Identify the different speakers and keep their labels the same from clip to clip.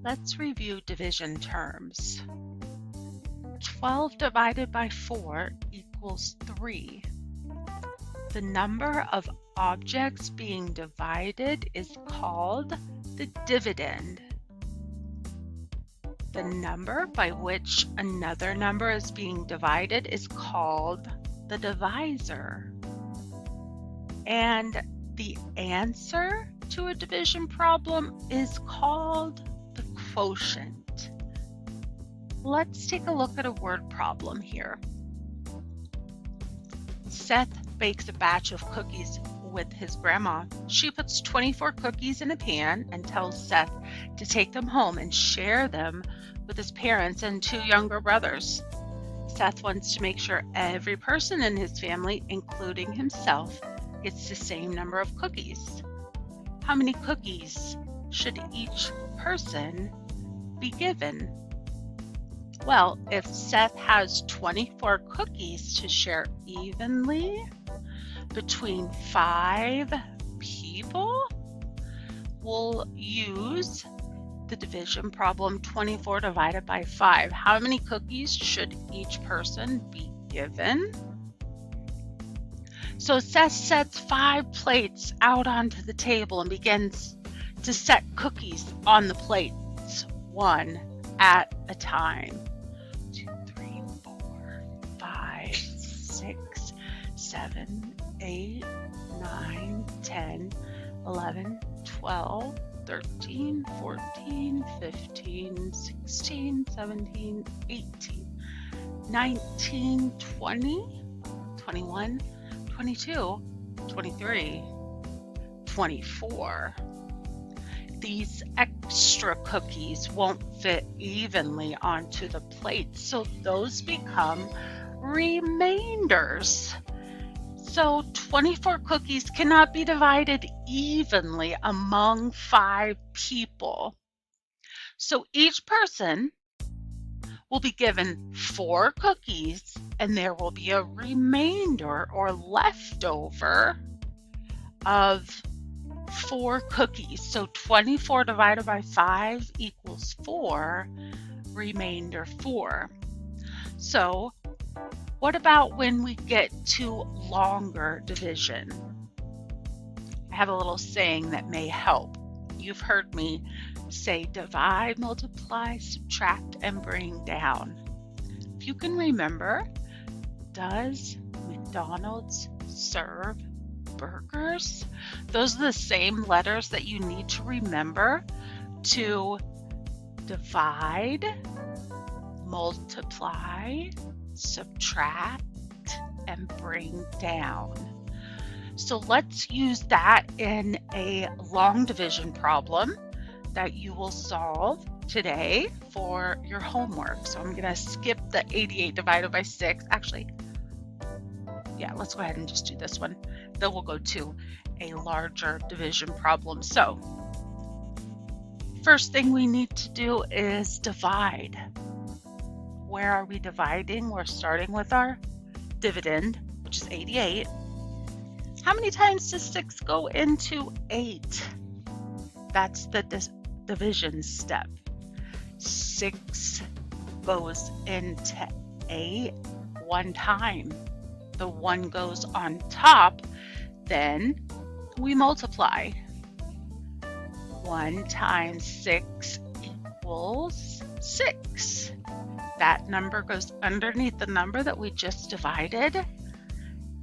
Speaker 1: Let's review division terms. 12 divided by 4 equals 3. The number of objects being divided is called the dividend. The number by which another number is being divided is called the divisor. And the answer to a division problem is called the quotient. Let's take a look at a word problem here. Seth bakes a batch of cookies with his grandma. She puts 24 cookies in a pan and tells Seth to take them home and share them with his parents and 2 younger brothers. Seth wants to make sure every person in his family, including himself, gets the same number of cookies. How many cookies should each person be given? Well, if Seth has 24 cookies to share evenly between 5 people, we'll use the division problem 24 divided by 5. How many cookies should each person be given? So Seth sets 5 plates out onto the table and begins to set cookies on the plates, one at a time. 2, 3, 4, 5, 6, 7, 8, 9, 10, 11, 12, 13, 14, 15, 16, 17, 18, 19, 20, 21, 22, 23, 24. These extra cookies won't fit evenly onto the plate, so those become remainders. So 24 cookies cannot be divided evenly among 5 people. So each person will be given 4 cookies and there will be a remainder or leftover of 4 cookies. So 24 divided by 5 equals 4, remainder 4. So what about when we get to longer division? I have a little saying that may help. You've heard me say divide, multiply, subtract, and bring down. If you can remember, does McDonald's serve burgers? Those are the same letters that you need to remember to divide, multiply, subtract, and bring down. So let's use that in a long division problem that you will solve today for your homework. So I'm going to skip the 88 divided by 6. Actually, yeah, let's go ahead and just do this one. Then we'll go to a larger division problem. So first thing we need to do is divide. Where are we dividing? We're starting with our dividend, which is 88. How many times does 6 go into 8? That's the division step. 6 goes into 8 one time. The 1 goes on top, then we multiply. 1 times 6 equals 6. That number goes underneath the number that we just divided,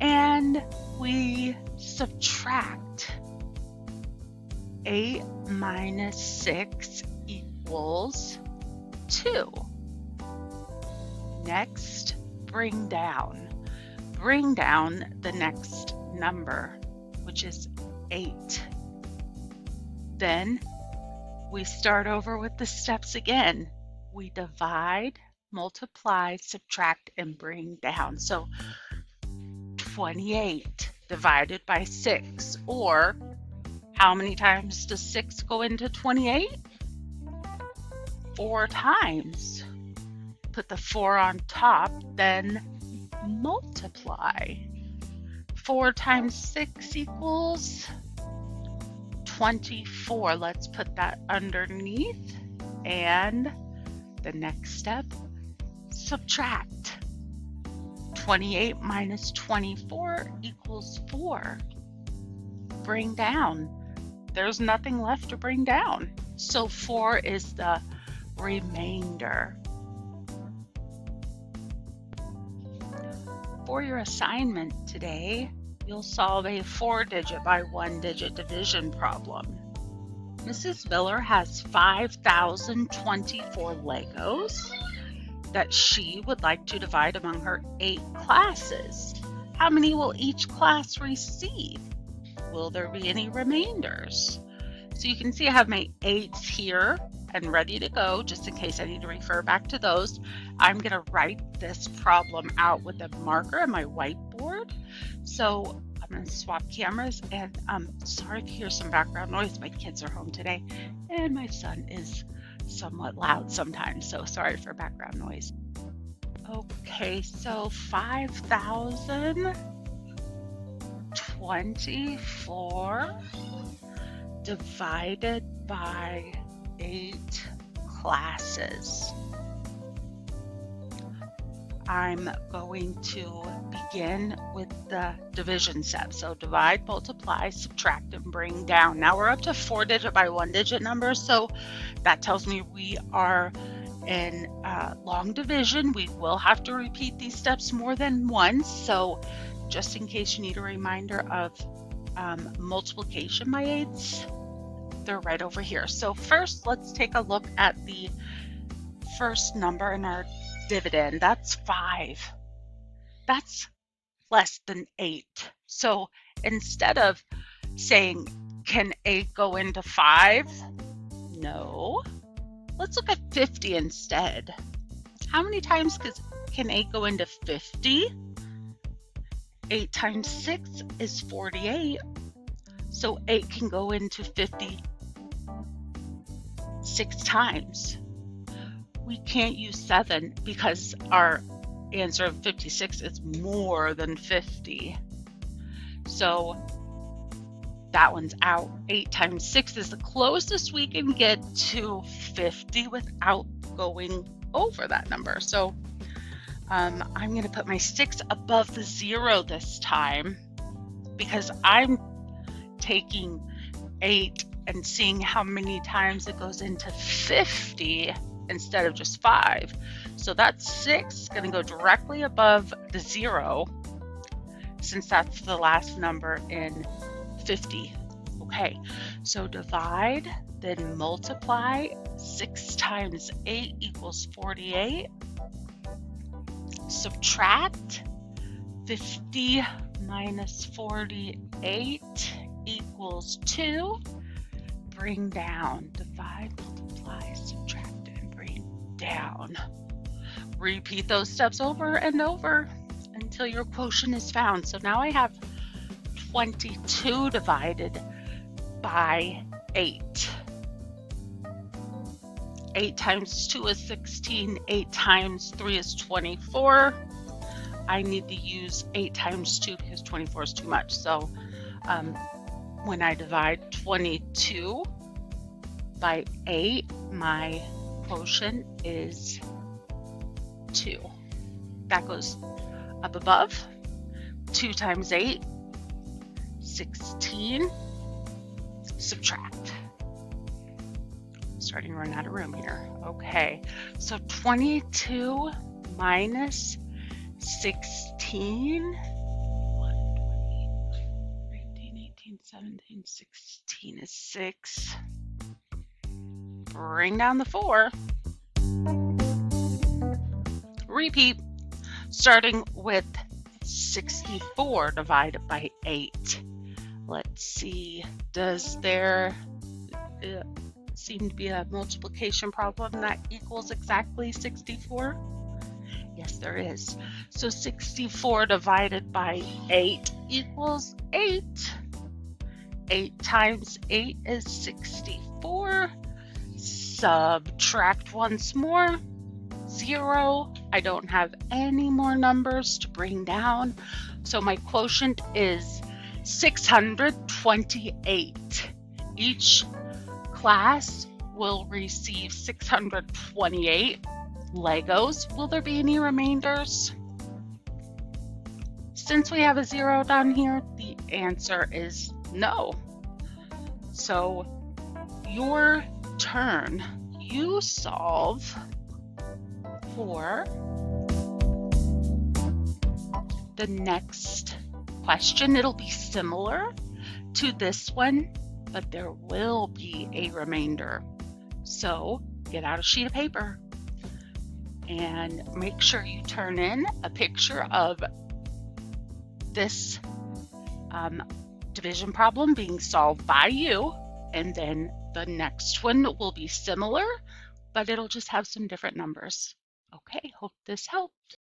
Speaker 1: and we subtract. 8 minus 6 equals 2. Next, bring down. Bring down the next number, which is 8. Then we start over with the steps again. We divide, multiply, subtract, and bring down. So 28 divided by 6, or how many times does 6 go into 28? 4 times. Put the 4 on top, then multiply. 4 times 6 equals 24. Let's put that underneath And the next step, subtract. 28 minus 24 equals 4. Bring down. There's nothing left to bring down. So 4 is the remainder. For your assignment today, you'll solve a 4-digit by 1-digit division problem. Mrs. Miller has 5,024 Legos that she would like to divide among her 8 classes. How many will each class receive? Will there be any remainders? So you can see I have my 8s here and ready to go, just in case I need to refer back to those. I'm going to write this problem out with a marker on my whiteboard. So I'm going to swap cameras, and I'm sorry if you hear some background noise. My kids are home today, and my son is somewhat loud sometimes, so sorry for background noise. Okay, so 5,024 divided by 8 classes. I'm going to begin with the division step. So divide, multiply, subtract, and bring down. Now we're up to 4-digit by 1-digit numbers, so that tells me we are in long division. We will have to repeat these steps more than once, so just in case you need a reminder of multiplication by 8s, they're right over here. So first, let's take a look at the first number in our dividend. That's 5. That's less than 8. So instead of saying, can 8 go into 5? No. Let's look at 50 instead. How many times can 8 go into 50? 8 times 6 is 48. So 8 can go into 50 6 times. We can't use 7 because our answer of 56 is more than 50. So that one's out. 8 times 6 is the closest we can get to 50 without going over that number. So I'm going to put my 6 above the 0 this time because I'm taking 8 and seeing how many times it goes into 50 instead of just 5. So that 6 is going to go directly above the 0 since that's the last number in 50. Okay, so divide, then multiply. 6 times 8 equals 48. Subtract. 50 minus 48 equals 2. Bring down. Divide, multiply, subtract, and bring down. Repeat those steps over and over until your quotient is found. So now I have 22 divided by 8. 8 times 2 is 16. 8 times 3 is 24. I need to use 8 times 2 because 24 is too much. So when I divide 22 by 8, my quotient is 2. That goes up above. 2 times 8, 16. Subtract. Starting to run out of room here. Okay, so 22 minus 16. 17, 16 is 6. Bring down the 4. Repeat, starting with 64 divided by 8. Let's see, does there seem to be a multiplication problem that equals exactly 64? Yes, there is. So 64 divided by 8 equals 8. 8 times 8 is 64. Subtract once more. 0. I don't have any more numbers to bring down. So my quotient is 628. Each class will receive 628 Legos. Will there be any remainders? Since we have a 0 down here, the answer is no. So your turn. You solve for the next question. It'll be similar to this one, but there will be a remainder. So get out a sheet of paper and make sure you turn in a picture of this division problem being solved by you, and then the next one will be similar, but it'll just have some different numbers. Okay, hope this helped.